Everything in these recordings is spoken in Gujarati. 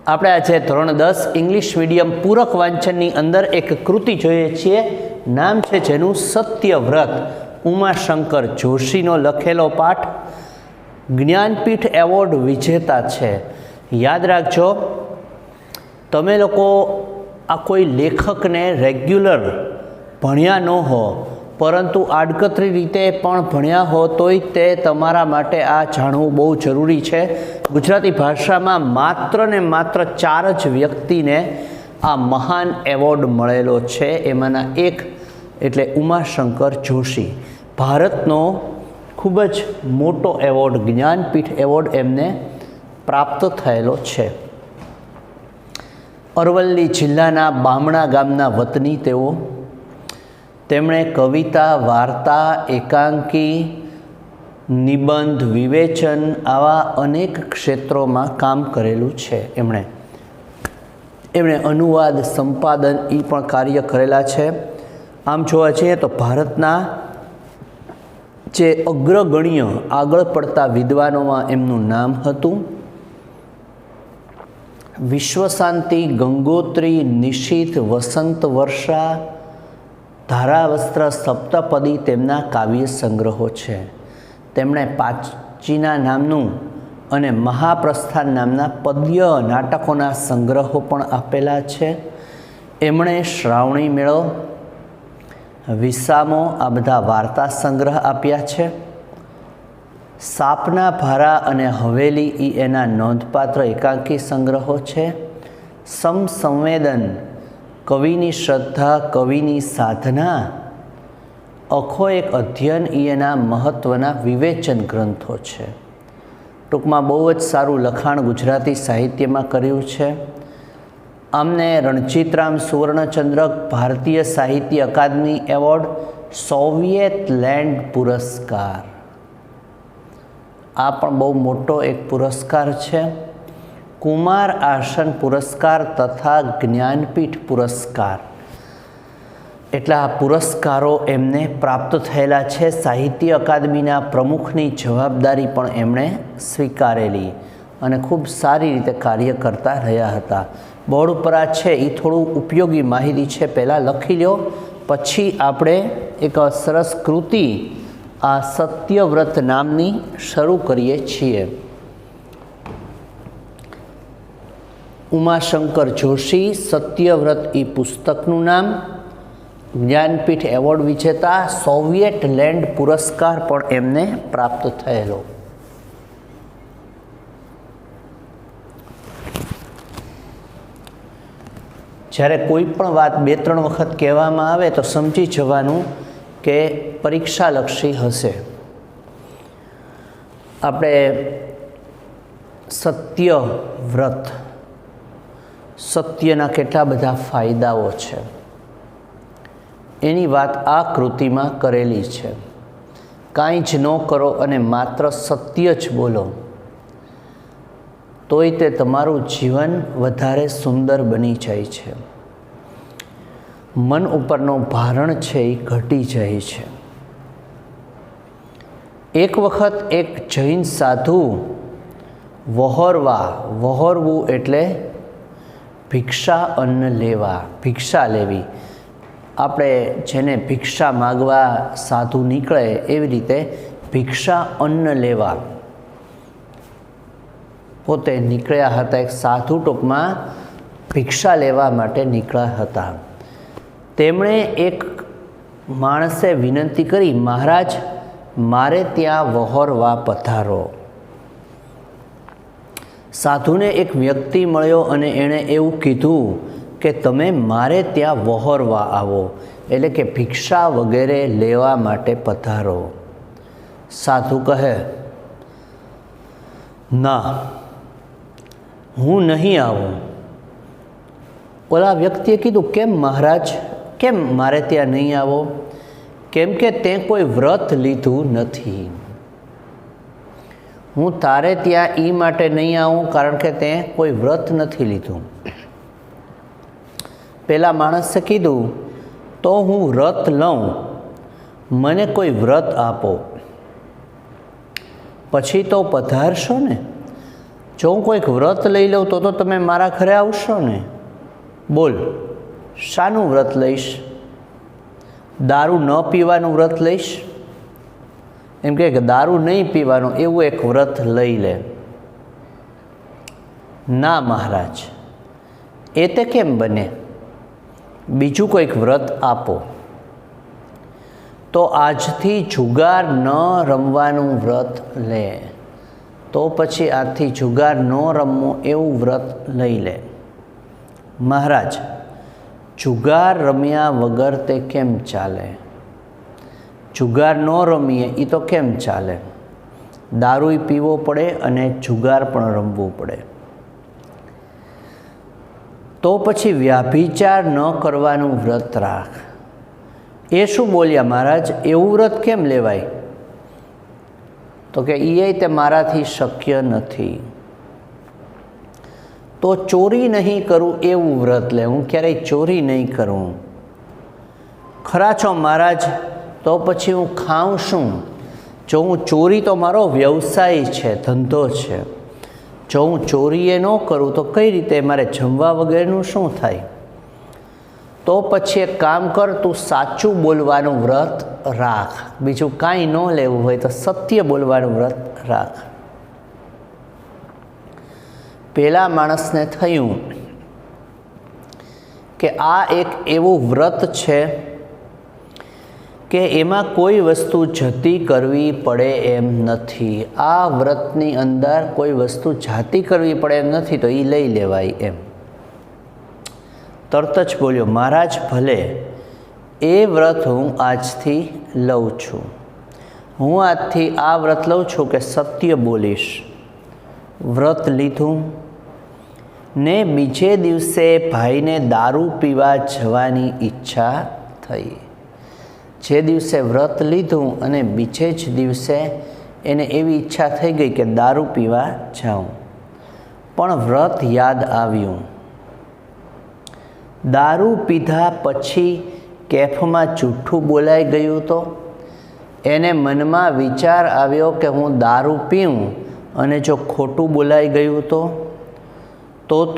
આપણે આજે ધોરણ 10 ઇંગ્લિશ મીડિયમ પૂરક વાંચનની અંદર એક કૃતિ જોઈએ છીએ. નામ છે જેનું સત્યવ્રત. ઉમાશંકર જોશીનો લખેલો પાઠ. જ્ઞાનપીઠ એવોર્ડ વિજેતા છે. યાદ રાખજો, તમે લોકો આ કોઈ લેખકને રેગ્યુલર ભણ્યા ન હો, પરંતુ આડકતરી રીતે પણ ભણ્યા હો તોય તે તમારા માટે આ જાણવું બહુ જરૂરી છે. ગુજરાતી ભાષામાં માત્ર ને માત્ર 4 જ વ્યક્તિને આ મહાન એવોર્ડ મળેલો છે. એમાંના એક એટલે ઉમાશંકર જોશી. ભારતનો ખૂબ જ મોટો એવોર્ડ, જ્ઞાનપીઠ એવોર્ડ એમને પ્રાપ્ત થયેલો છે. અરવલ્લી જિલ્લાના બામણા ગામના વતની તેઓ. તેમણે કવિતા, વાર્તા, એકાંકી, નિબંધ, વિવેચન આવા અનેક ક્ષેત્રોમાં કામ કરેલું છે. એમણે અનુવાદ, સંપાદન એ પણ કાર્ય કરેલા છે. આમ જોવા જઈએ તો ભારતના જે અગ્રગણ્ય આગળ પડતા વિદ્વાનોમાં એમનું નામ હતું. વિશ્વશાંતિ, ગંગોત્રી, નિશીથ, વસંત વર્ષા, ધારાવસ્ત્ર, સપ્તપદી તેમના કાવ્ય સંગ્રહો છે. તેમણે પાચીના નામનું અને મહાપ્રસ્થાન નામના પદ્ય નાટકોના સંગ્રહો પણ આપેલા છે. એમણે શ્રાવણી મેળો, વિસામો આ બધા વાર્તા સંગ્રહ આપ્યા છે. સાપના ભારા અને હવેલી એ એના નોંધપાત્ર એકાંકી સંગ્રહો છે. સમસંવેદન, કવિની શ્રદ્ધા, કવિની સાધના, અખો એક અધ્યયન એ એના મહત્ત્વના વિવેચન ગ્રંથો છે. ટૂંકમાં બહુ જ સારું લખાણ ગુજરાતી સાહિત્યમાં કર્યું છે. આમને રણજીતરામ સુવર્ણચંદ્રક, ભારતીય Sahitya Akademi award, Soviet land પુરસ્કાર, આ પણ બહુ મોટો એક પુરસ્કાર છે. કુમાર આસન પુરસ્કાર તથા જ્ઞાનપીઠ પુરસ્કાર, એટલા પુરસ્કારો એમને પ્રાપ્ત થયેલા છે. સાહિત્ય અકાદમીના પ્રમુખની જવાબદારી પણ એમણે સ્વીકારેલી અને ખૂબ સારી રીતે કાર્ય કરતા રહ્યા હતા. બોર્ડ ઉપર આ છે એ થોડું ઉપયોગી માહિતી છે, પહેલાં લખી લો, પછી આપણે એક સરસ કૃતિ આ સત્યવ્રત નામની શરૂ કરીએ છીએ. ઉમાશંકર જોશી, સત્યવ્રત એ પુસ્તકનું નામ. જ્ઞાનપીઠ એવોર્ડ વિજેતા, સોવિયેટ લેન્ડ પુરસ્કાર પણ એમને પ્રાપ્ત થયેલો. જ્યારે કોઈ પણ વાત 2-3 વખત કહેવામાં આવે તો સમજી જવાનું કે પરીક્ષાલક્ષી હશે. આપણે સત્યવ્રત, સત્યના કેટલા બધા ફાયદાઓ છે એની વાત આ કૃતિમાં કરેલી છે. કાંઈ જ ન કરો અને માત્ર સત્ય જ બોલો તોય તે તમારું જીવન વધારે સુંદર બની જાય છે. મન ઉપરનો ભારણ છે એ ઘટી જાય છે. એક વખત એક જૈન સાધુ વહોરવું એટલે ભિક્ષા અન્ન લેવા, ભિક્ષા લેવી. આપણે જેને ભિક્ષા માગવા સાધુ નીકળે એવી રીતે ભિક્ષા અન્ન લેવા પોતે નીકળ્યા હતા. એક સાધુ ટૂંકમાં ભિક્ષા લેવા માટે નીકળ્યા હતા. તેમણે એક માણસે વિનંતી કરી, મહારાજ મારે ત્યાં વહોરવા પધારો. સાધુને એક વ્યક્તિ મળ્યો અને એણે એવું કીધું કે તમે મારે ત્યાં વહોરવા આવો, એટલે કે ભિક્ષા વગેરે લેવા માટે પધારો. સાધુ કહે, ના, હું નહીં આવું. ઓલા વ્યક્તિએ કીધું, કેમ મહારાજ, કેમ મારે ત્યાં નહીં આવો? કેમ કે તે કોઈ વ્રત લીધું નથી. હું તારે ત્યાં એ માટે નહીં આવું કારણ કે તે કોઈ વ્રત નથી લીધું. પેલા માણસે કીધું, તો હું વ્રત લઉં, મને કોઈ વ્રત આપો, પછી તો પધારશો ને. જો હું કોઈક વ્રત લઈ લઉં તો તમે મારા ઘરે આવશો ને? બોલ, શાનું વ્રત લઈશ? દારૂ ન પીવાનું વ્રત લઈશ? એમ કે દારૂ નહીં પીવાનું એવું એક વ્રત લઈ લે. ના મહારાજ, એ તે કેમ બને? બીજું કોઈક વ્રત આપો. તો આજથી જુગાર ન રમવાનું વ્રત લે. તો પછી આજથી જુગાર ન રમવું એવું વ્રત લઈ લે. મહારાજ, જુગાર રમ્યા વગર તે કેમ ચાલે? જુગાર ન રમીએ એ તો કેમ ચાલે? દારૂ પીવો પડે અને જુગાર પણ રમવું પડે. તો પછી વ્યાભિચાર ન કરવાનું વ્રત રાખ. એ શું બોલ્યા મહારાજ? એવું વ્રત કેમ લેવાય? તો કે એ તે મારાથી શક્ય નથી. તો ચોરી નહીં કરું એવું વ્રત લે. હું ક્યારેય ચોરી નહીં કરું. ખરા છો મહારાજ, તો પછી હું ખાઉં શું? જો હું ચોરી તો મારો વ્યવસાય છે, ધંધો છે. જો હું ચોરી એ ન કરું તો કઈ રીતે મારે જમવા વગેરેનું શું થાય? તો પછી એક કામ કર, તું સાચું બોલવાનું વ્રત રાખ. બીજું કાંઈ ન લેવું હોય તો સત્ય બોલવાનું વ્રત રાખ. પેલા માણસને થયું કે આ એક એવું વ્રત છે કે એમાં કોઈ વસ્તુ જતી કરવી પડે એમ નથી. આ વ્રતની અંદર કોઈ વસ્તુ જાતી કરવી પડે એમ નથી, તો એ લઈ લેવાય એમ. તરત જ બોલ્યો, મહારાજ ભલે, એ વ્રત હું આજથી લઉં છું. હું આજથી આ વ્રત લઉં છું કે સત્ય બોલીશ. વ્રત લીધું ને બીજે દિવસે ભાઈને દારૂ પીવા જવાની ઈચ્છા થઈ. જે દિવસે વ્રત લીધું અને બીજે જ દિવસે એને એવી ઈચ્છા થઈ ગઈ કે દારૂ પીવા જાઉં. પણ વ્રત યાદ આવ્યું. દારૂ પીધા પછી કેફમાં જૂઠું બોલાઈ ગયું. તો એને મનમાં વિચાર આવ્યો કે હું દારૂ પીઉં અને જો ખોટું બોલાઈ ગયું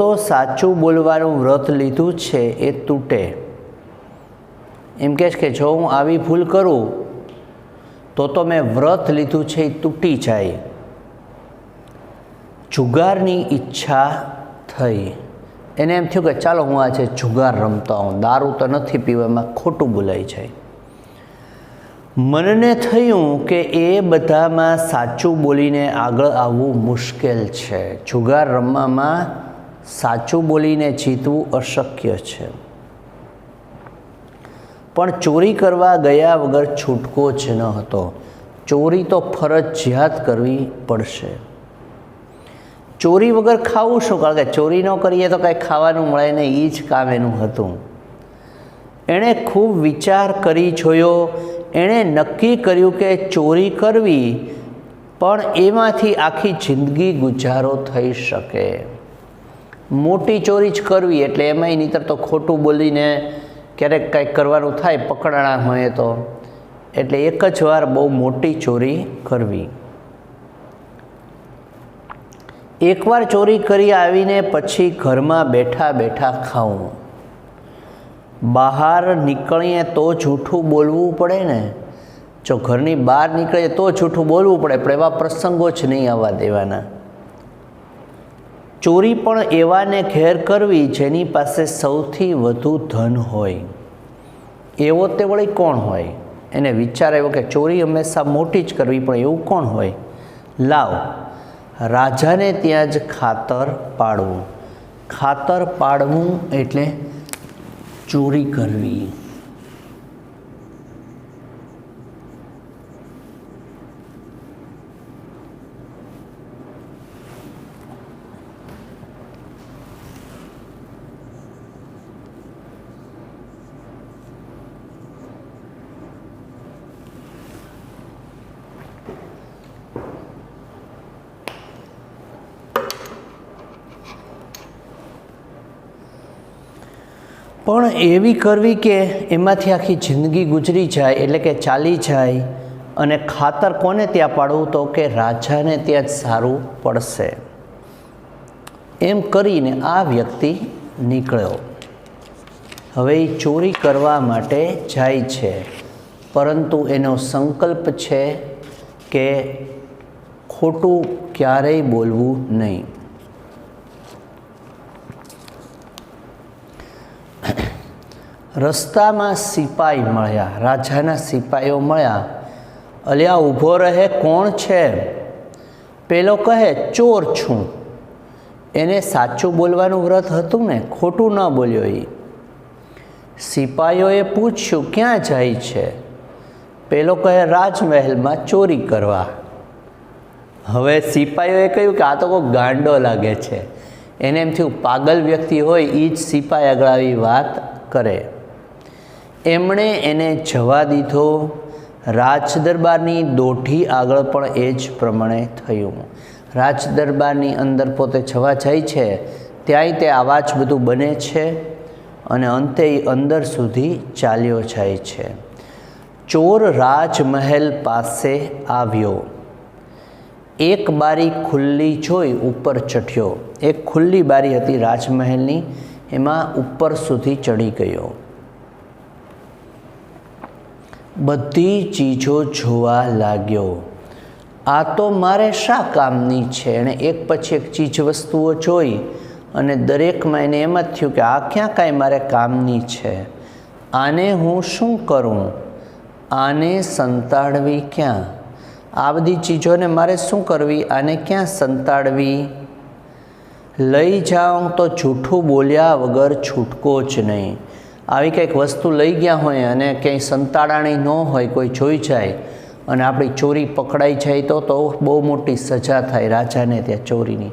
તો સાચું બોલવાનું વ્રત લીધું છે એ તૂટે. એમ કહે છે કે જો હું આવી ભૂલ કરું તો મેં વ્રત લીધું છે એ તૂટી જાય. જુગારની ઈચ્છા થઈ. એને એમ થયું કે ચાલો હું આજે જુગાર રમતો હોઉં, દારૂ તો નથી પીવામાં, ખોટું બોલાઈ જાય. મનને થયું કે એ બધામાં સાચું બોલીને આગળ આવવું મુશ્કેલ છે. જુગાર રમવામાં સાચું બોલીને જીતવું અશક્ય છે. પણ ચોરી કરવા ગયા વગર છૂટકો જ ન હતો. ચોરી તો ફરજિયાત કરવી પડશે. ચોરી વગર ખાવું શું? કારણ કે ચોરી ન કરીએ તો કાંઈ ખાવાનું મળે નહીં. એ જ કામ એનું હતું. એણે ખૂબ વિચાર કરી જોયો. એણે નક્કી કર્યું કે ચોરી કરવી, પણ એમાંથી આખી જિંદગી ગુજારો થઈ શકે. મોટી ચોરી જ કરવી એટલે એમાંય નહીંતર તો ખોટું બોલીને ક્યારેક કંઈક કરવાનું થાય, પકડાણા હોય તો. એટલે એક જ વાર બહુ મોટી ચોરી કરવી. એકવાર ચોરી કરી આવીને પછી ઘરમાં બેઠા બેઠા ખાવું. બહાર નીકળીએ તો જૂઠું બોલવું પડે ને. જો ઘરની બહાર નીકળીએ તો જૂઠું બોલવું પડે, પણ એવા પ્રસંગો જ નહીં આવવા દેવાના. ચોરી પણ એવાને ઘેર કરવી જેની પાસે સૌથી વધુ ધન હોય. એવો તે વળી કોણ હોય? એને વિચાર આવ્યો કે ચોરી હંમેશા મોટી જ કરવી, પણ એવું કોણ હોય? લાવ, રાજાને ત્યાં જ ખાતર પાડવું. ખાતર પાડવું એટલે ચોરી કરવી. પણ એવી કરવી કે એમાંથી આખી જિંદગી ગુજરી જાય, એટલે કે ચાલી જાય. અને ખાતર કોને ત્યાં પાડવું? તો કે રાજાને ત્યાં જ સારું પડશે. એમ કરીને આ વ્યક્તિ નીકળ્યો. હવે એ ચોરી કરવા માટે જાય છે, પરંતુ એનો સંકલ્પ છે કે ખોટું ક્યારેય બોલવું નહીં. રસ્તામાં સિપાઈ મળ્યા, રાજાના સિપાઈઓ મળ્યા. અલ્યા ઊભો રહે, કોણ છે? પેલો કહે ચોર છું. એને સાચું બોલવાનું વ્રત હતું ને, ખોટું ન બોલ્યો. એ સિપાઈઓએ પૂછ્યું ક્યાં જાય છે? પેલો કહે રાજમહેલમાં ચોરી કરવા. હવે સિપાઈઓએ કહ્યું કે આ તો કોઈ ગાંડો લાગે છે. એને એમ થયું પાગલ વ્યક્તિ હોય એ જ સિપાઈ આગળ આવી વાત કરે. એમણે એને જવા દીધો. રાજદરબારની દોઢી આગળ પણ એ જ પ્રમાણે થયું. રાજદરબારની અંદર પોતે જવા જાય છે, ત્યાંય તે આવા જ બધું બને છે અને અંતે એ અંદર સુધી ચાલ્યો જાય છે. ચોર રાજમહેલ પાસે આવ્યો. એક બારી ખુલ્લી જોઈ ઉપર ચઢ્યો. એક ખુલ્લી બારી હતી રાજમહેલની, એમાં ઉપર સુધી ચડી ગયો. બધી ચીજો જોવા લાગ્યો. આ તો મારે શા કામની છે? એણે એક પછી એક ચીજ વસ્તુઓ જોઈ અને દરેકમાં એને એમ જ થયું કે આ ક્યાં કાંઈ મારે કામની છે. આને હું શું કરું? આને સંતાડવી ક્યાં? આ બધી ચીજોને મારે શું કરવી? આને ક્યાં સંતાડવી? લઈ જાઉં તો જૂઠું બોલ્યા વગર છૂટકો જ નહીં. આવી કંઈક વસ્તુ લઈ ગયા હોય અને ક્યાંય સંતાડાણી ન હોય, કોઈ જોઈ જાય અને આપણી ચોરી પકડાઈ જાય તો બહુ મોટી સજા થાય રાજાને ત્યાં ચોરીની.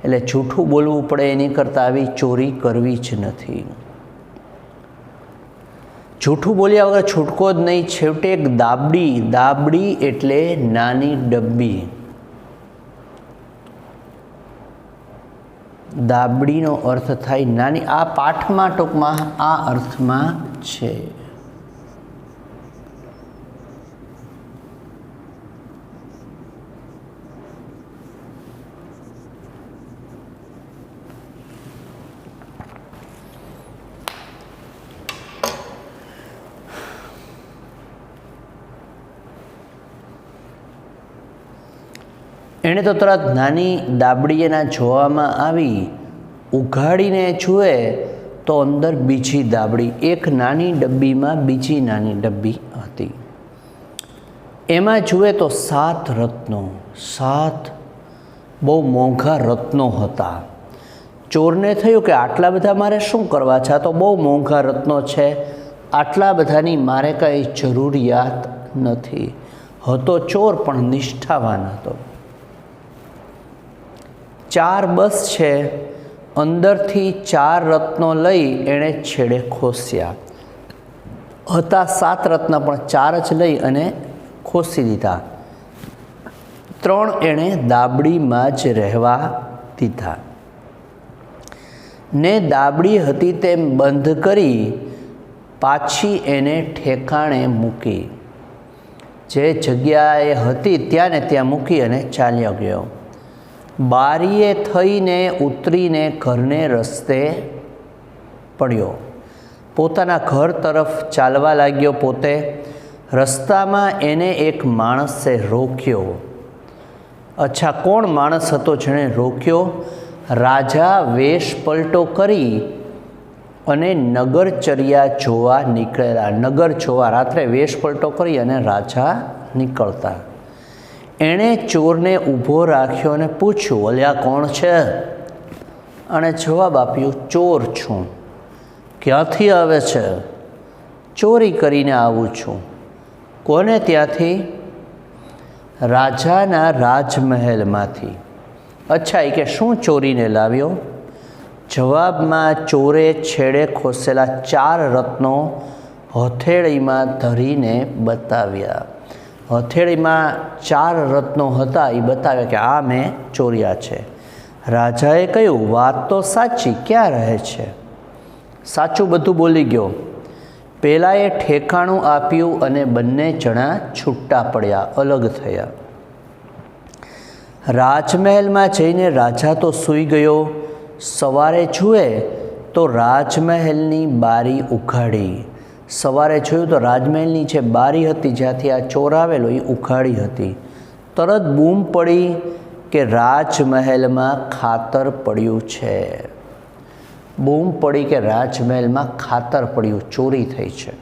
એટલે જૂઠું બોલવું પડે એની કરતાં આવી ચોરી કરવી જ નથી. જૂઠું બોલ્યા વગર છૂટકો જ નહીં. છેવટે એક દાબડી, દાબડી એટલે નાની ડબ્બી. દાબડીનો અર્થ થાય નાની. આ પાઠમાં ટૂંકમાં આ અર્થમાં છે. એણે તો તરત નાની દાબડી એના જોવામાં આવી. ઉઘાડીને જુએ તો અંદર બીજી દાબડી, એક નાની ડબ્બીમાં બીજી નાની ડબ્બી હતી. એમાં જુએ તો 7 રત્નો, 7 બહુ મોંઘા રત્નો હતા. ચોરને થયું કે આટલા બધા મારે શું કરવા છે? આ તો બહુ મોંઘા રત્નો છે, આટલા બધાની મારે કંઈ જરૂરિયાત નથી. હતો ચોર પણ નિષ્ઠાવાન હતો. 4 બસ છે, અંદરથી 4 રત્નો લઈ એણે છેડે ખોસ્યા. હતા 7 રત્ન પણ 4 જ લઈ અને ખોસી દીધા. 3 એણે દાબડીમાં જ રહેવા દીધા ને દાબડી હતી તેમ બંધ કરી પાછી એને ઠેકાણે મૂકી. જે જગ્યાએ હતી ત્યાં ને ત્યાં મૂકી અને ચાલ્યો ગયો. બારીએ થઈને ઉતરીને ઘરને રસ્તે પડ્યો. પોતાના ઘર તરફ ચાલવા લાગ્યો. પોતે રસ્તામાં એને એક માણસે રોક્યો. અચ્છા, કોણ માણસ હતો જેણે રોક્યો? રાજા વેશ પલટો કરી અને નગરચર્યા જોવા નીકળેલા. નગર જોવા રાત્રે વેશ પલટો કરી અને રાજા નીકળતા. એણે ચોરને ઊભો રાખ્યો અને પૂછ્યું, અલ્યા કોણ છે? અને જવાબ આપ્યો, ચોર છું. ક્યાંથી આવે છે? ચોરી કરીને આવું છું. કોને ત્યાંથી? રાજાના રાજમહેલમાંથી. અચ્છા, એ કે શું ચોરીને લાવ્યો? જવાબમાં ચોરે છેડે ખોસેલા 4 રત્નો હથેળીમાં ધરીને બતાવ્યા. હથેળીમાં 4 રત્નો હતા એ બતાવ્યા કે આ મેં ચોર્યા છે. રાજાએ કહ્યું, વાત તો સાચી, ક્યાં રહે છે? સાચું બધું બોલી ગયો. પેલાએ ઠેકાણું આપ્યું અને બંને જણા છૂટા પડ્યા, અલગ થયા. રાજમહેલમાં જઈને રાજા તો સૂઈ ગયો. સવારે જુએ તો રાજમહેલની બારી ઉઘાડી. સવારે જોયું તો રાજમહેલની જે બારી હતી જ્યાંથી આ ચોર આવેલો એ ઉઘાડી હતી. તરત બૂમ પડી કે રાજમહેલમાં ખાતર પડ્યું છે. બૂમ પડી કે રાજમહેલમાં ખાતર પડ્યું, ચોરી થઈ છે.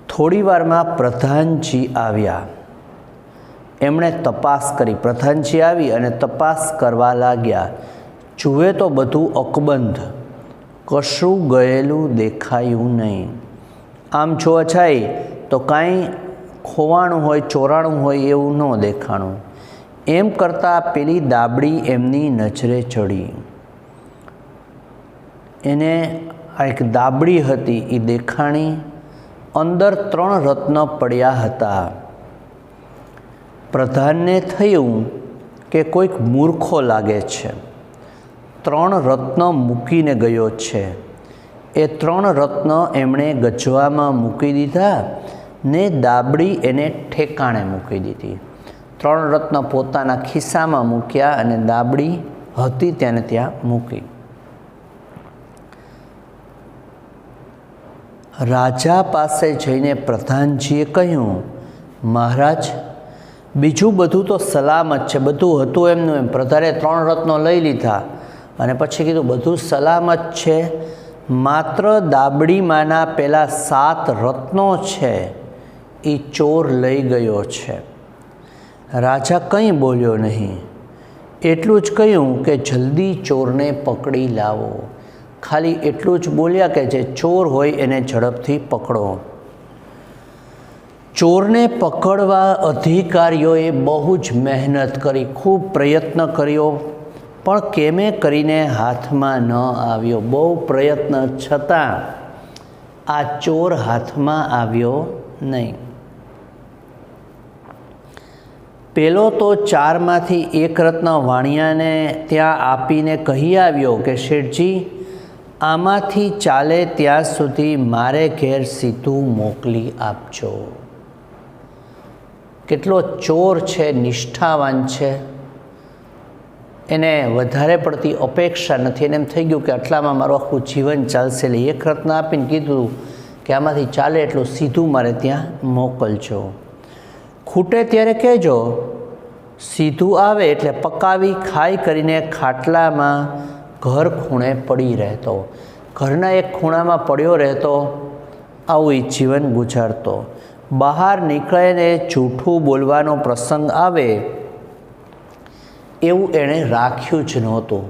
થોડી વારમાં પ્રધાનજી આવ્યા. એમણે તપાસ કરી. પ્રધાનજી આવી અને તપાસ કરવા લાગ્યા. જુએ તો બધું અકબંધ, કશું ગયેલું દેખાયું નહીં. આમ જોવા જાય તો કાંઈ ખોવાણું હોય, ચોરાણું હોય એવું ન દેખાણું. એમ કરતાં પેલી દાબડી એમની નજરે ચડી. એને આ એક દાબડી હતી એ દેખાણી. અંદર 3 રત્ન પડ્યા હતા. પ્રધાનને થયું કે કોઈક મૂર્ખો લાગે છે, 3 રત્ન મૂકીને ગયો છે. એ 3 રત્ન એમણે ગજવામાં મૂકી દીધા ને દાબડી એને ઠેકાણે મૂકી દીધી. 3 રત્ન પોતાના ખિસ્સામાં મૂક્યા અને દાબડી હતી તેને ત્યાં મૂકી. રાજા પાસે જઈને પ્રધાનજીએ કહ્યું, મહારાજ, બીજું બધું તો સલામત છે, બધું હતું એમનું એમ. પ્રધાને 3 રત્નો લઈ લીધા અને પછી કીધું બધું સલામત છે, માત્ર દાબડીમાંના પેલા 7 રત્નો છે એ ચોર લઈ ગયો છે. રાજા કંઈ બોલ્યો નહીં. એટલું જ કહ્યું કે જલ્દી ચોરને પકડી લાવો. ખાલી એટલું જ બોલ્યા કે જે ચોર હોય એને ઝડપથી પકડો. ચોરને પકડવા અધિકારીઓએ બહુ જ મહેનત કરી, ખૂબ પ્રયત્ન કર્યો, પણ કેમે કરીને હાથમાં ન આવ્યો. બહુ પ્રયત્ન છતાં આ ચોર હાથમાં આવ્યો નહીં. પેલો તો 4માંથી 1 રત્ન વાણિયાને ત્યાં આપીને કહી આવ્યો કે શેઠજી, આમાંથી ચાલે ત્યાં સુધી મારે ઘેર સીધું મોકલી આપજો. કેટલો ચોર છે, નિષ્ઠાવાન છે, એને વધારે પડતી અપેક્ષા નથી. એને એમ થઈ ગયું કે આટલામાં મારું આખું જીવન ચાલશે. એટલે 1 રત્ન આપીને કીધું કે આમાંથી ચાલે એટલું સીધું મારે ત્યાં મોકલજો. ખૂટે ત્યારે કહેજો, સીધું આવે એટલે પકાવી ખાઈ કરીને ખાટલામાં ઘર ખૂણે પડી રહેતો. ઘરના એક ખૂણામાં પડ્યો રહેતો. આવું એ જીવન ગુજારતો. બહાર નીકળે ને જૂઠું બોલવાનો પ્રસંગ આવે એવું એણે રાખ્યું જ નહોતું.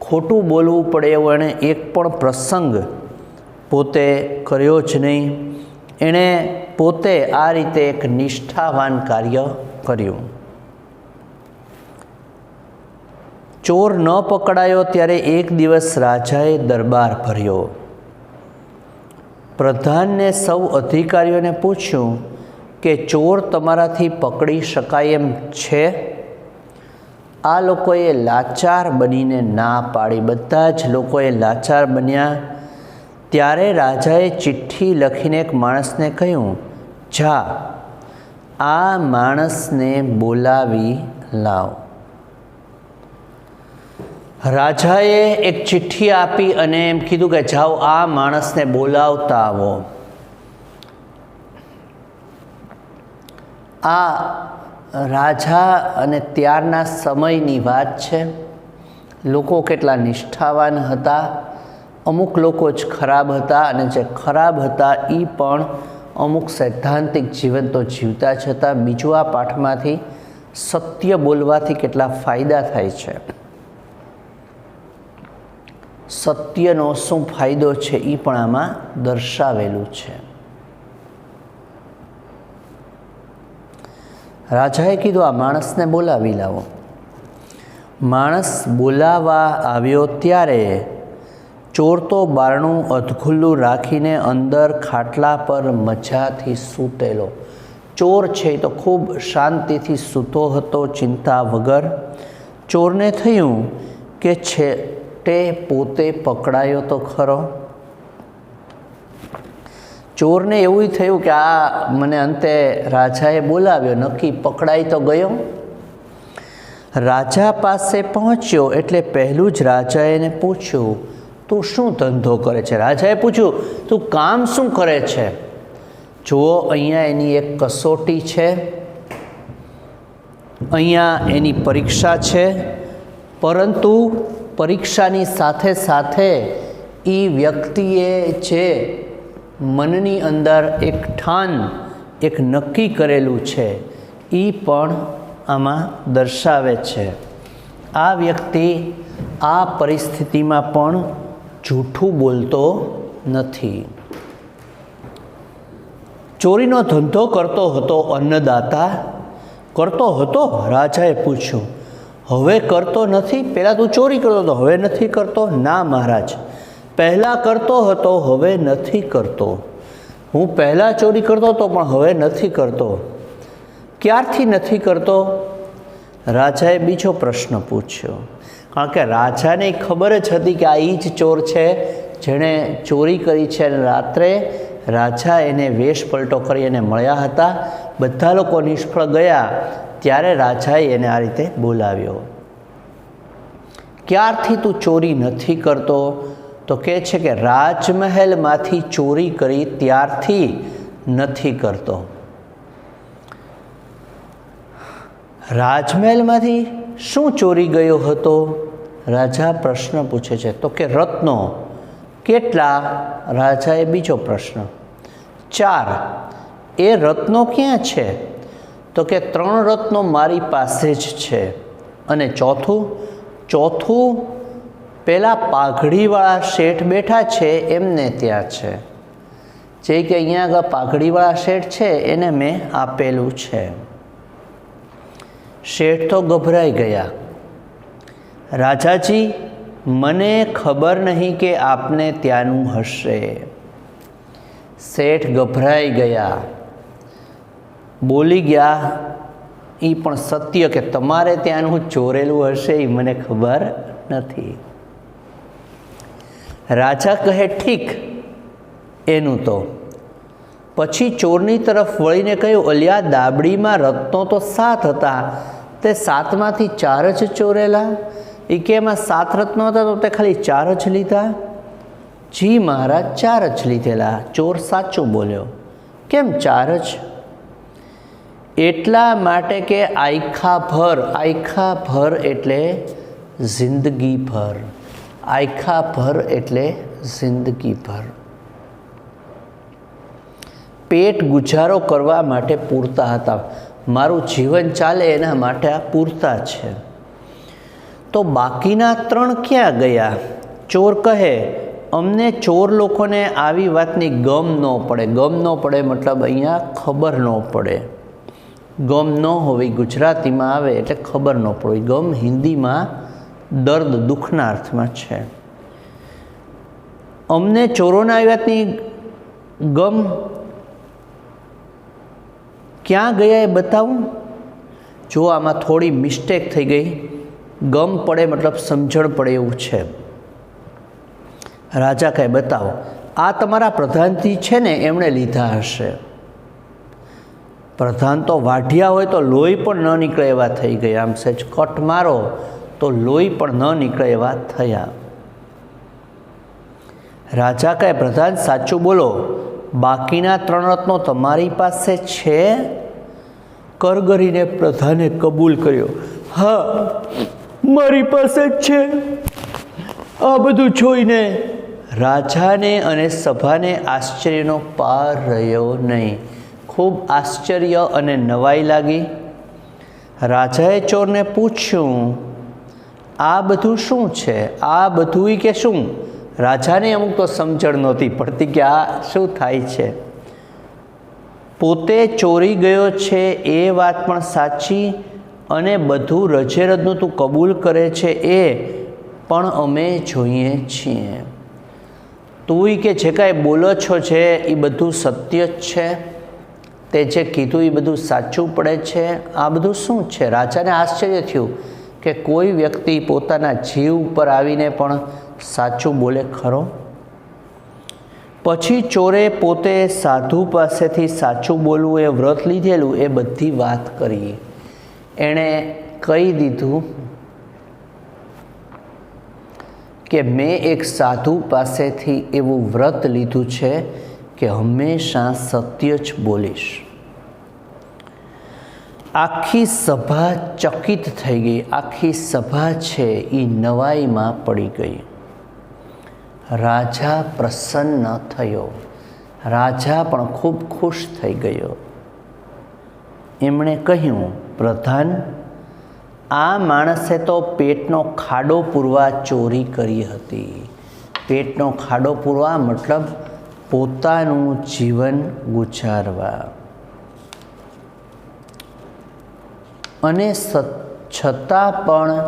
ખોટું બોલવું પડે એવો એણે એક પણ પ્રસંગ પોતે કર્યો જ નહીં. એણે પોતે આ રીતે એક નિષ્ઠાવાન કાર્ય કર્યું. ચોર ન પકડાયો ત્યારે એક દિવસ રાજાએ દરબાર ભર્યો. પ્રધાનને સૌ અધિકારીઓને પૂછ્યું કે ચોર તમારાથી પકડી શકાય એમ છે? આ લોકોએ લાચાર બનીને ના પાડી. બધા જ લોકોએ લાચાર બન્યા. ત્યારે રાજાએ ચિઠ્ઠી લખીને એક માણસને કહ્યું, જા આ માણસને બોલાવી લાવ. રાજાએ એક ચિઠ્ઠી આપી અને એમ કીધું કે જાઓ આ માણસને બોલાવતા આવો. આ રાજા અને ત્યારના સમયની વાત છે. લોકો કેટલા નિષ્ઠાવાન હતા. અમુક લોકો જ ખરાબ હતા અને જે ખરાબ હતા એ પણ અમુક સૈદ્ધાંતિક જીવન તો જીવતા જ હતા. બીજું આ પાઠમાંથી સત્ય બોલવાથી કેટલા ફાયદા થાય છે, સત્યનો શું ફાયદો છે એ પણ આમાં દર્શાવેલું છે. રાજાએ કીધું આ માણસને બોલાવી લાવો. માણસ બોલાવવા આવ્યો ત્યારે ચોર તો બારણું અધખુલ્લું રાખીને અંદર ખાટલા પર મજાથી સૂતેલો. ચોર છે તો ખૂબ શાંતિથી સૂતો હતો, ચિંતા વગર. ચોરને થયું કે છેટે પોતે પકડાયો તો ખરો. ચોરને એવું થયું કે આ મને અંતે રાજાએ બોલાવ્યો, નક્કી પકડાઈ તો ગયો. રાજા પાસે પહોંચ્યો એટલે પહેલું જ રાજાએ એને પૂછ્યું, તું શું ધંધો કરે છે? રાજાએ પૂછ્યું, તું કામ શું કરે છે? જુઓ, અહીંયા એની એક કસોટી છે, અહીંયા એની પરીક્ષા છે, પરંતુ પરીક્ષાની સાથે સાથે એ વ્યક્તિએ જે મનની અંદર એક ઠાન, એક નક્કી કરેલું છે, એ પણ આમાં દર્શાવે છે. આ વ્યક્તિ આ પરિસ્થિતિમાં પણ જૂઠું બોલતો નથી. ચોરીનો ધંધો કરતો હતો અન્નદાતા? કરતો હતો? રાજાએ પૂછ્યું. હવે કરતો નથી? પહેલાં તું ચોરી કરતો હતો, હવે નથી કરતો? ના મહારાજ, પહેલાં કરતો હતો, હવે નથી કરતો. હું પહેલાં ચોરી કરતો હતો પણ હવે નથી કરતો. ક્યારથી નથી કરતો? રાજાએ બીજો પ્રશ્ન પૂછ્યો, કારણ કે રાજાને ખબર જ હતી કે આ એ જ ચોર છે જેણે ચોરી કરી છે. અને રાત્રે રાજા એને વેશ પલટો કરી એને મળ્યા હતા. બધા લોકો નિષ્ફળ ગયા ત્યારે રાજાએ એને આ રીતે બોલાવ્યો. ક્યારથી તું ચોરી નથી કરતો? તો કહે છે કે રાજમહેલમાંથી ચોરી કરી ત્યારથી નથી કરતો. રાજમહેલમાંથી શું ચોરી ગયો હતો? રાજા પ્રશ્ન પૂછે છે. તો કે રત્નો. કેટલા? રાજાએ બીજો પ્રશ્ન. 4. એ રત્નો ક્યાં છે? તો કે 3 રત્નો મારી પાસે જ છે. અને ચોથું પેલા પાઘડીવાળા શેઠ બેઠા છે એમને ત્યાં છે. જે કે અહીંયા આગળ પાઘડીવાળા શેઠ છે એને મેં આપેલું છે. શેઠ તો ગભરાઈ ગયા. રાજાજી, મને ખબર નહીં કે આપને ત્યાંનું હશે. શેઠ ગભરાઈ ગયા, બોલી ગયા, એ પણ સત્ય કે તમારે ત્યાંનું ચોરેલું હશે એ મને ખબર નથી. રાજા કહે, ઠીક, એનું તો. પછી ચોરની તરફ વળીને કહ્યું, અલ્યા, દાબડીમાં રત્નો તો 7 હતા, તે 7માંથી 4 જ ચોરેલા? એ કે એમાં 7 રત્નો હતા તો તે ખાલી 4 જ લીધા? જી મહારાજ, 4 જ લીધેલા. ચોર સાચું બોલ્યો. કેમ 4 જ? એટલા માટે કે આયખા ભર એટલે જિંદગી ભર. આયખા ભર એટલે જિંદગી ભર. પેટ ગુજારો કરવા માટે પૂરતા હતા, મારું જીવન ચાલે એના માટે આ પૂરતા છે. તો બાકીના 3 ક્યાં ગયા? ચોર કહે, અમને ચોર લોકોને આવી વાતની ગમ ન પડે. ગમ ન પડે મતલબ અહીંયા ખબર ન પડે. ગમ ન હોવી ગુજરાતીમાં આવે એટલે ખબર ન પડવી. ગમ હિન્દીમાં દર્દ, દુઃખના અર્થમાં છે. અમને ચોરોના આવી વાતની ગમ ક્યાં ગયા એ બતાવું? જો આમાં થોડી મિસ્ટેક થઈ ગઈ. ગમ પડે મતલબ સમજણ પડે એવું છે. રાજા કહે, બતાવો. આ તમારા પ્રધાનજી છે ને, એમણે લીધા હશે. પ્રધાન તો વાઢિયા હોય તો લોહી પણ ન નીકળે એવા થઈ ગયા. આમ સહેજ કટ મારો તો લોહી પણ ન નીકળે એવા થયા. રાજા કહે, પ્રધાન સાચું બોલો, બાકીના 3 રત્નો તમારી પાસે છે? કરગરીને પ્રધાને કબૂલ કર્યો, હા, મારી પાસે જ છે. આ બધું જોઈને રાજાને અને સભાને આશ્ચર્યનો પાર રહ્યો નહીં. ખૂબ આશ્ચર્ય અને નવાઈ લાગી. રાજાએ ચોરને પૂછ્યું, આ બધું શું છે? આ બધું કે શું? રાજાને અમુક તો સમજણ નહોતી પડતી કે આ શું થાય છે. પોતે ચોરી ગયો છે એ વાત પણ સાચી, અને બધું રજેરજનું તું કબૂલ કરે છે એ પણ અમે જોઈએ છીએ. તું કે જે કાંઈ બોલો છો છે એ બધું સત્ય જ છે? તે જે કીધું એ બધું સાચું પડે છે? આ બધું શું છે? રાજાને આશ્ચર્ય થયું કે કોઈ વ્યક્તિ પોતાના જીવ ઉપર આવીને પણ સાચું બોલે ખરો? પછી ચોરે પોતે સાધુ પાસેથી સાચું બોલવું એ વ્રત લીધેલું એ બધી વાત કરી. એણે કહી દીધું કે મેં એક સાધુ પાસેથી એવું વ્રત લીધું છે કે હંમેશા સત્ય જ બોલીશ. આખી સભા ચકિત થઈ ગઈ. આખી સભા છે એ નવાઈમાં પડી ગઈ. રાજા પ્રસન્ન થયો. રાજા પણ ખૂબ ખુશ થઈ ગયો. એમણે કહ્યું, પ્રધાન, આ માણસે તો પેટનો ખાડો પૂરવા ચોરી કરી હતી. પેટનો ખાડો પૂરવા મતલબ પોતાનું જીવન ગુજારવા. અને છતાં પણ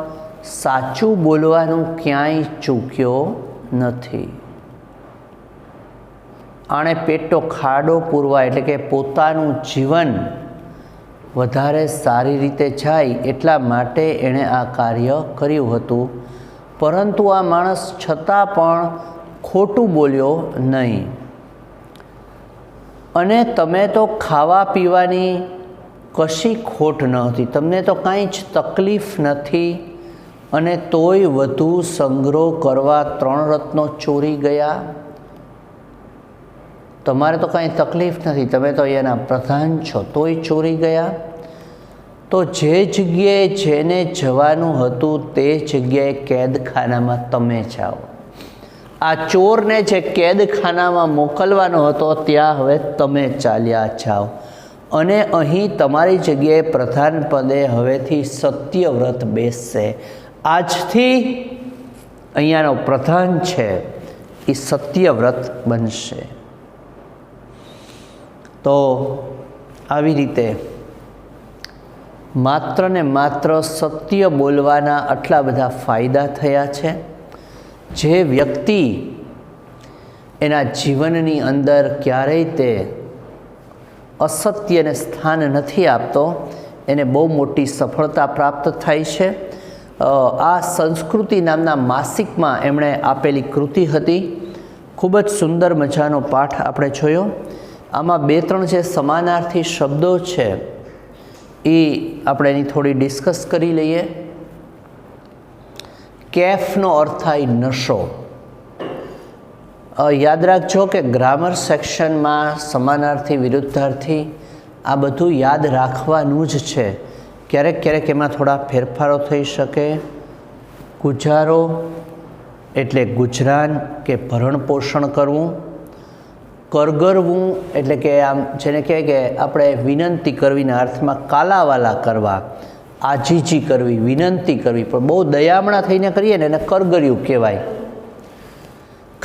સાચું બોલવાનું ક્યાંય ચૂક્યો નથી. આણે પેટનો ખાડો પૂરવા એટલે કે પોતાનું જીવન વધારે સારી રીતે જાય એટલા માટે એણે આ કાર્ય કર્યું હતું. પરંતુ આ માણસ છતાં પણ ખોટું બોલ્યો નહીં. અને તમે તો ખાવા પીવાની કશી ખોટ ન હતી, તમને તો કાંઈ જ તકલીફ નથી, અને તોય વધુ સંગ્રહ કરવા 3 રત્નો ચોરી ગયા. તમારે તો કાંઈ તકલીફ નથી, તમે તો એના પ્રધાન છો, તોય ચોરી ગયા. તો જે જગ્યાએ જેને જવાનું હતું તે જગ્યાએ કેદખાનામાં તમે જાઓ. આ ચોરને જે કેદખાનામાં મોકલવાનો હતો ત્યાં હવે તમે ચાલ્યા જાઓ. અને અહીં તમારી જગ્યાએ પ્રધાન પદે હવેથી સત્યવ્રત બેસશે. આજથી અહીંયાનો પ્રધાન છે એ સત્યવ્રત બનશે. તો આવી રીતે માત્ર ને માત્ર સત્ય બોલવાના આટલા બધા ફાયદા થયા છે. જે વ્યક્તિ એના જીવનની અંદર ક્યારેય તે અસત્યને સ્થાન નથી આપતો એને બહુ મોટી સફળતા પ્રાપ્ત થાય છે. આ સંસ્કૃતિ નામના માસિકમાં એમણે આપેલી કૃતિ હતી. ખૂબ જ સુંદર મજાનો પાઠ આપણે જોયો. આમાં 2-3 જે સમાનાર્થી શબ્દો છે એ આપણે એની થોડી ડિસ્કસ કરી લઈએ. કેફનો અર્થ થાય નશો. યાદ રાખજો કે ગ્રામર સેક્શનમાં સમાનાર્થી, વિરુદ્ધાર્થી આ બધું યાદ રાખવાનું જ છે. ક્યારેક ક્યારેક એમાં થોડા ફેરફારો થઈ શકે. ગુજારો એટલે ગુજરાન કે ભરણ પોષણ કરવું. કરગરવું એટલે કે આમ જેને કહેવાય કે આપણે વિનંતી કરવીના અર્થમાં કાલાવાલા કરવા, આજીજી કરવી, વિનંતી કરવી, પણ બહુ દયામણા થઈને કરીએ ને એને કરગર્યું કહેવાય.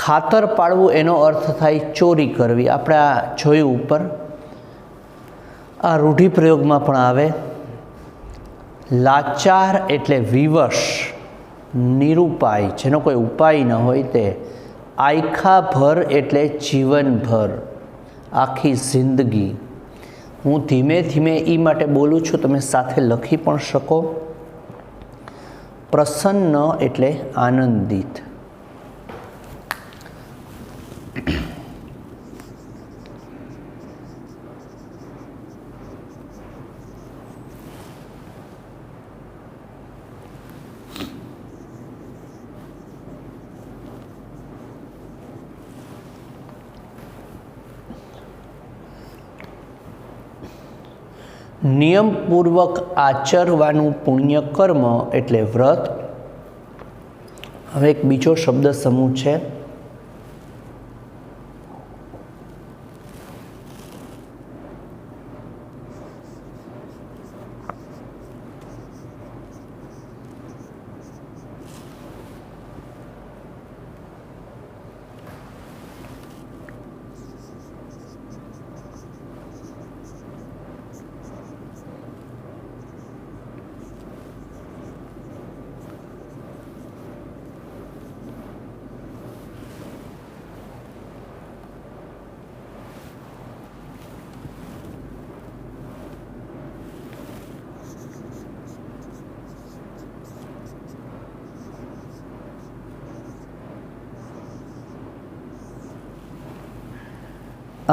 ખાતર પાડવું એનો અર્થ થાય ચોરી કરવી. આપણે આ જોયું ઉપર. આ રૂઢિપ્રયોગમાં પણ આવે. લાચાર એટલે વિવશ, નિરુપાય, જેનો કોઈ ઉપાય ન હોય તે. આયખાભર એટલે જીવનભર, આખી જિંદગી. હું ધીમે ધીમે એ માટે બોલું છું, તમે સાથે લખી પણ શકો. પ્રસન્ન એટલે આનંદિત. નિયમપૂર્વક આચરવાનું પુણ્ય કર્મ એટલે વ્રત. હવે એક બીજો શબ્દ સમૂહ છે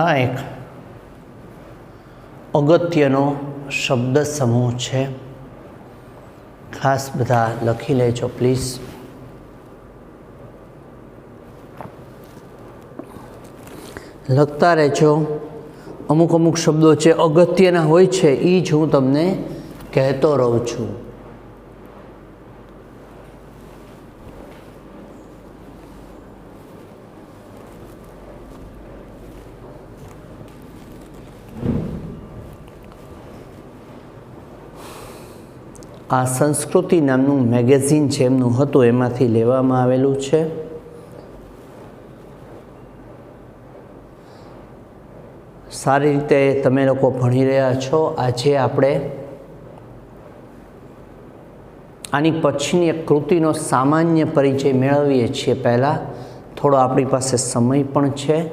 આ એક અગત્યનો શબ્દ સમૂહ છે. ખાસ બધા લખી લેજો પ્લીઝ. લખતા રહેજો. અમુક અમુક શબ્દો જે અગત્યના હોય છે એ જ હું તમને કહેતો રહું છું. આ સંસ્કૃતિ નામનું મેગેઝિન છે એમનું હતું, એમાંથી લેવામાં આવેલું છે. સારી રીતે તમે લોકો ભણી રહ્યા છો. આજે આપણે આની પછીની એક કૃતિનો સામાન્ય પરિચય મેળવીએ છીએ. પહેલાં થોડો આપણી પાસે સમય પણ છે.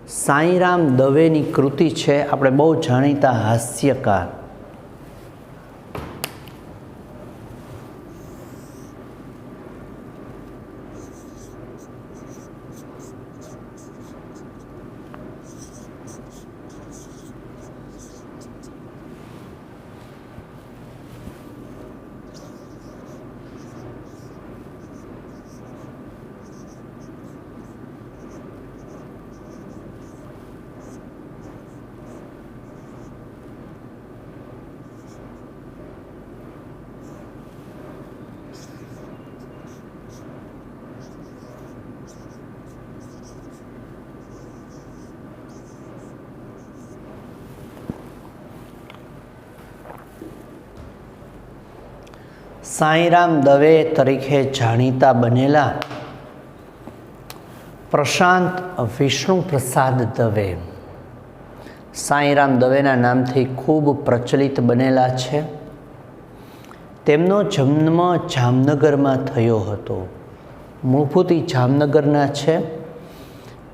સાંઈરામ દવેની કૃતિ છે. આપણે બહુ જાણીતા હાસ્યકાર સાંઈરામ દવે તરીકે જાણીતા બનેલા પ્રશાંત વિષ્ણુ પ્રસાદ દવે સાંઈરામ દવેના નામથી ખૂબ પ્રચલિત બનેલા છે. તેમનો જન્મ જામનગરમાં થયો હતો. મૂળભૂત જામનગરના છે.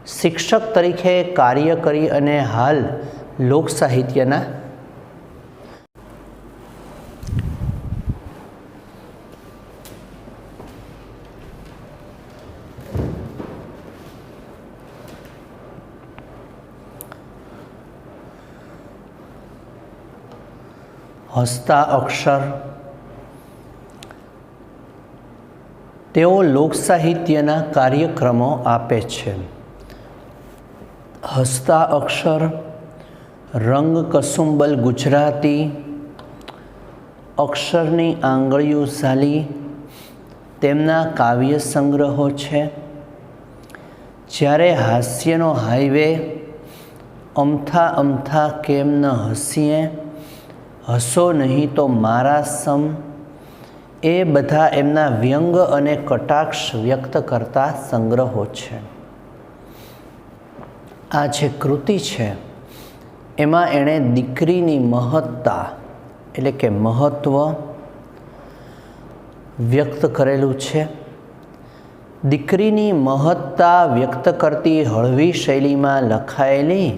શિક્ષક તરીકે કાર્ય કરી અને હાલ લોક સાહિત્યના હસતા અક્ષર તેઓ લોક સાહિત્યના કાર્યક્રમો આપે છે. હસતા અક્ષર, રંગ કસુંબલ ગુજરાતી, અક્ષરની આંગળીઓ ઝાલી તેમના કાવ્ય સંગ્રહો છે. જ્યારે હાસ્યનો હાઈવે, અમથા અમથા કેમ ન હસીએ, હસો નહીં તો મારા સમ, એ બધા એમના વ્યંગ અને કટાક્ષ વ્યક્ત કરતા સંગ્રહો છે. આ જે કૃતિ છે એમાં એણે દીકરીની મહત્તા એટલે કે મહત્ત્વ વ્યક્ત કરેલું છે. દીકરીની મહત્તા વ્યક્ત કરતી હળવી શૈલીમાં લખાયેલી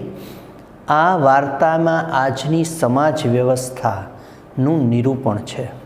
આ વાર્તામાં આજની સમાજ વ્યવસ્થાનું નિરૂપણ છે.